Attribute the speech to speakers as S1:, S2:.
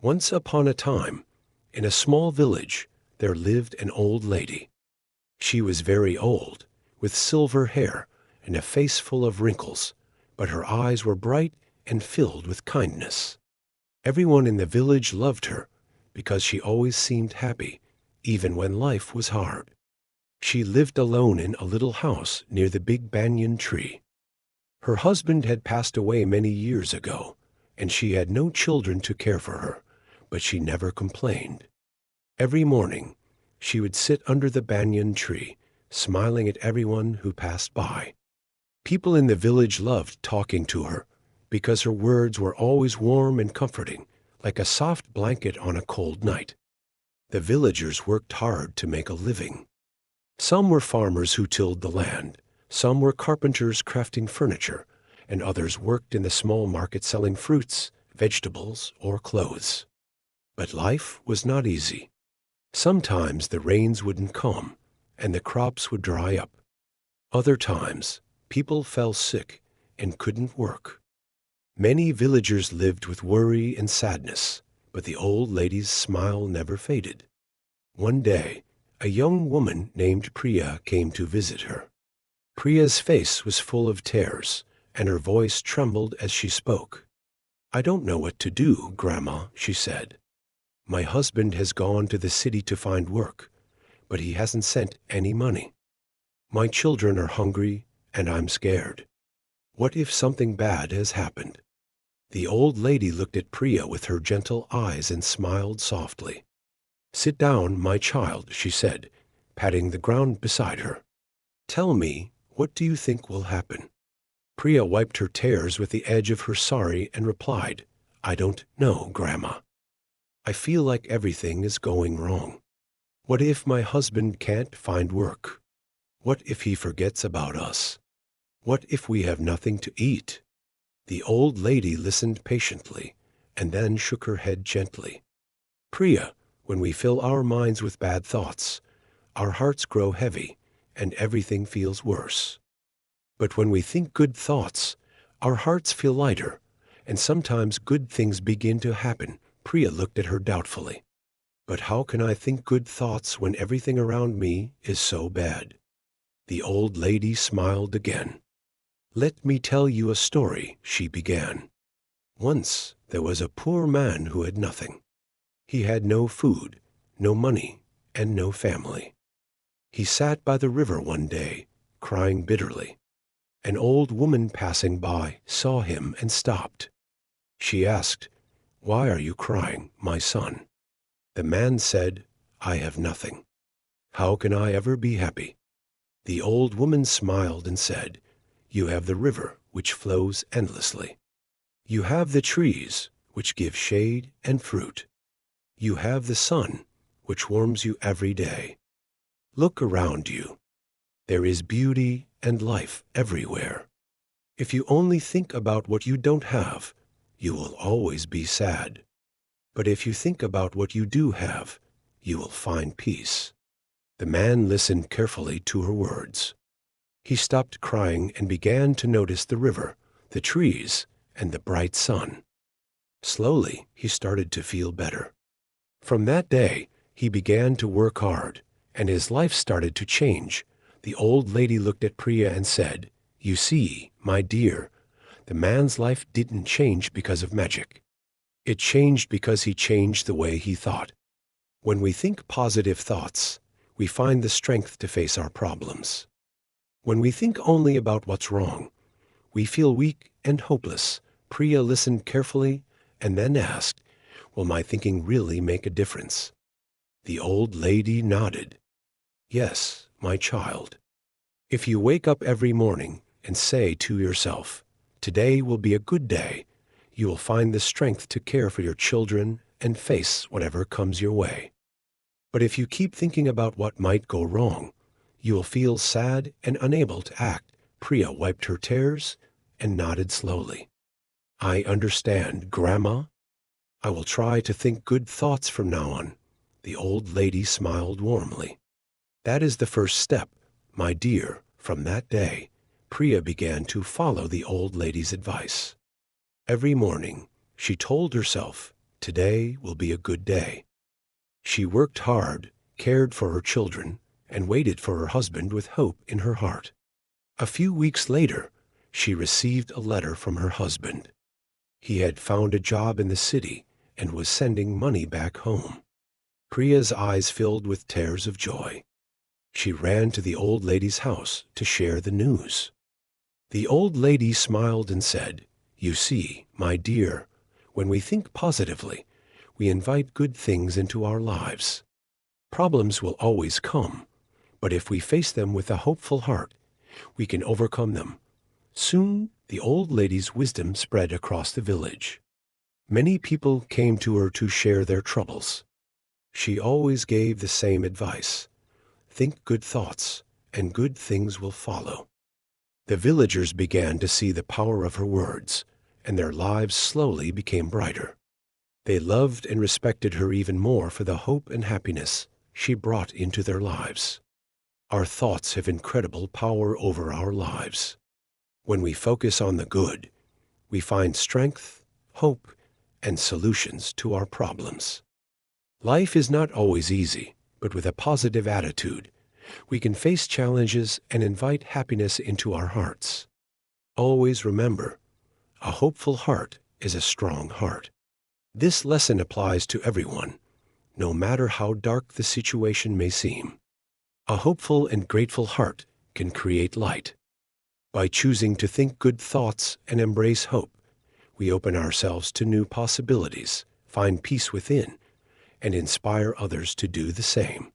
S1: Once upon a time, in a small village, there lived an old lady. She was very old, with silver hair and a face full of wrinkles, but her eyes were bright and filled with kindness. Everyone in the village loved her because she always seemed happy, even when life was hard. She lived alone in a little house near the big banyan tree. Her husband had passed away many years ago, and she had no children to care for her, but she never complained. Every morning, she would sit under the banyan tree, smiling at everyone who passed by. People in the village loved talking to her because her words were always warm and comforting, like a soft blanket on a cold night. The villagers worked hard to make a living. Some were farmers who tilled the land, some were carpenters crafting furniture, and others worked in the small market selling fruits, vegetables, or clothes. But life was not easy. Sometimes the rains wouldn't come, and the crops would dry up. Other times, people fell sick and couldn't work. Many villagers lived with worry and sadness, but the old lady's smile never faded. One day, a young woman named Priya came to visit her. Priya's face was full of tears, and her voice trembled as she spoke. "I don't know what to do, Grandma," she said. "My husband has gone to the city to find work, but he hasn't sent any money. My children are hungry, and I'm scared. What if something bad has happened?" The old lady looked at Priya with her gentle eyes and smiled softly. "Sit down, my child," she said, patting the ground beside her. "Tell me, what do you think will happen?" Priya wiped her tears with the edge of her sari and replied, "I don't know, Grandma. I feel like everything is going wrong. What if my husband can't find work? What if he forgets about us? What if we have nothing to eat?" The old lady listened patiently and then shook her head gently. "Priya, when we fill our minds with bad thoughts, our hearts grow heavy and everything feels worse. But when we think good thoughts, our hearts feel lighter, and sometimes good things begin to happen." Priya looked at her doubtfully. "But how can I think good thoughts when everything around me is so bad?" The old lady smiled again. "Let me tell you a story," she began. "Once there was a poor man who had nothing. He had no food, no money, and no family. He sat by the river one day, crying bitterly. An old woman passing by saw him and stopped. She asked, 'Why are you crying, my son?' The man said, 'I have nothing. How can I ever be happy?' The old woman smiled and said, 'You have the river, which flows endlessly. You have the trees, which give shade and fruit. You have the sun, which warms you every day. Look around you. There is beauty and life everywhere. If you only think about what you don't have, you will always be sad. But if you think about what you do have, you will find peace.'" The man listened carefully to her words. He stopped crying and began to notice the river, the trees, and the bright sun. Slowly, he started to feel better. From that day, he began to work hard, and his life started to change. The old lady looked at Priya and said, "You see, my dear, the man's life didn't change because of magic. It changed because he changed the way he thought. When we think positive thoughts, we find the strength to face our problems. When we think only about what's wrong, we feel weak and hopeless." Priya listened carefully and then asked, "Will my thinking really make a difference?" The old lady nodded. "Yes, my child. If you wake up every morning and say to yourself, 'Today will be a good day,' you will find the strength to care for your children and face whatever comes your way. But if you keep thinking about what might go wrong, you will feel sad and unable to act." Priya wiped her tears and nodded slowly. "I understand, Grandma. I will try to think good thoughts from now on." The old lady smiled warmly. "That is the first step, my dear." From that day, Priya began to follow the old lady's advice. Every morning, she told herself, today will be a good day. She worked hard, cared for her children, and waited for her husband with hope in her heart. A few weeks later, she received a letter from her husband. He had found a job in the city and was sending money back home. Priya's eyes filled with tears of joy. She ran to the old lady's house to share the news. The old lady smiled and said, "You see, my dear, when we think positively, we invite good things into our lives. Problems will always come, but if we face them with a hopeful heart, we can overcome them." Soon, the old lady's wisdom spread across the village. Many people came to her to share their troubles. She always gave the same advice: think good thoughts, and good things will follow. The villagers began to see the power of her words, and their lives slowly became brighter. They loved and respected her even more for the hope and happiness she brought into their lives. Our thoughts have incredible power over our lives. When we focus on the good, we find strength, hope, and solutions to our problems. Life is not always easy, but with a positive attitude, we can face challenges and invite happiness into our hearts. Always remember, a hopeful heart is a strong heart. This lesson applies to everyone, no matter how dark the situation may seem. A hopeful and grateful heart can create light. By choosing to think good thoughts and embrace hope, we open ourselves to new possibilities, find peace within, and inspire others to do the same.